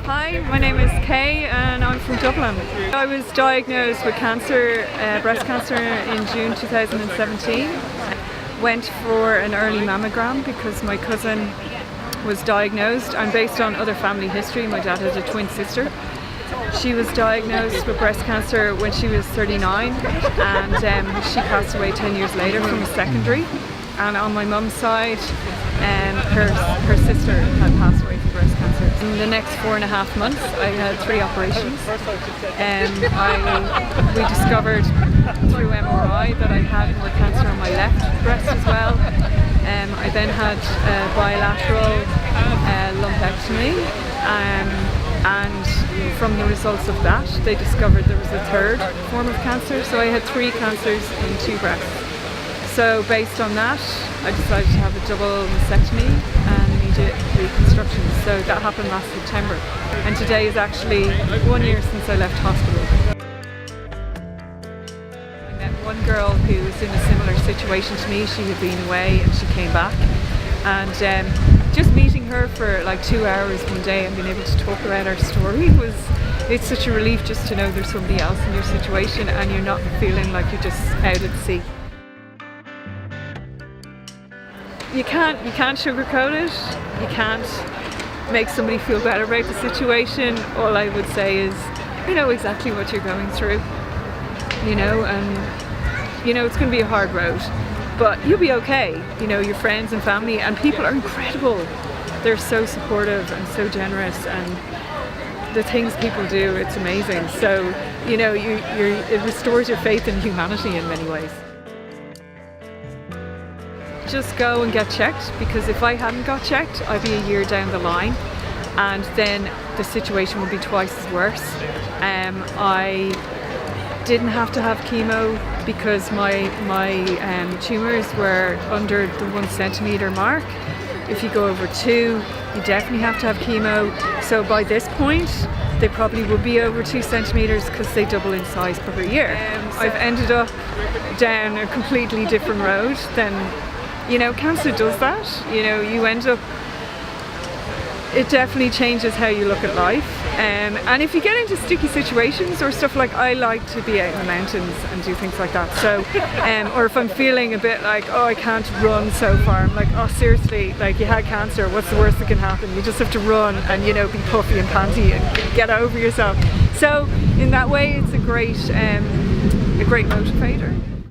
Hi, my name is Kay and I'm from Dublin. I was diagnosed with cancer, breast cancer in June 2017. Went for an early mammogram because my cousin was diagnosed, and based on other family history, my dad has a twin sister. She was diagnosed with breast cancer when she was 39 and she passed away 10 years later from a secondary. And on my mum's side, her sister had passed away from breast cancer. In the next 4.5 months I had 3 operations. We discovered through MRI that I had more cancer on my left breast as well. I then had a bilateral lumpectomy, and from the results of that they discovered there was a 3rd form of cancer. So I had 3 cancers in 2 breasts. So based on that, I decided to have a double mastectomy and immediate reconstruction. So that happened last September. And today is actually 1 year since I left hospital. I met one girl who was in a similar situation to me. She had been away and she came back. And just meeting her for like 2 hours one day and being able to talk about our story it's such a relief just to know there's somebody else in your situation and you're not feeling like you're just out at sea. You can't sugarcoat it. You can't make somebody feel better about the situation. All I would say is, you know exactly what you're going through, and it's going to be a hard road, but you'll be okay. Your friends and family and people are incredible. They're so supportive and so generous, and the things people do, it's amazing. So, it restores your faith in humanity in many ways. Just go and get checked, because if I hadn't got checked I'd be a year down the line and then the situation would be twice as worse. I didn't have to have chemo because my tumours were under the 1 centimetre mark. If you go over 2, you definitely have to have chemo. So by this point they probably would be over 2 centimetres because they double in size per year. I've ended up down a completely different road than cancer does that. You end up, it definitely changes how you look at life. And if you get into sticky situations or stuff, like I like to be out in the mountains and do things like that. So, or if I'm feeling a bit like, oh, I can't run so far, I'm like, oh, seriously, like you had cancer, what's the worst that can happen? You just have to run and, be puffy and panty and get over yourself. So in that way, it's a great motivator.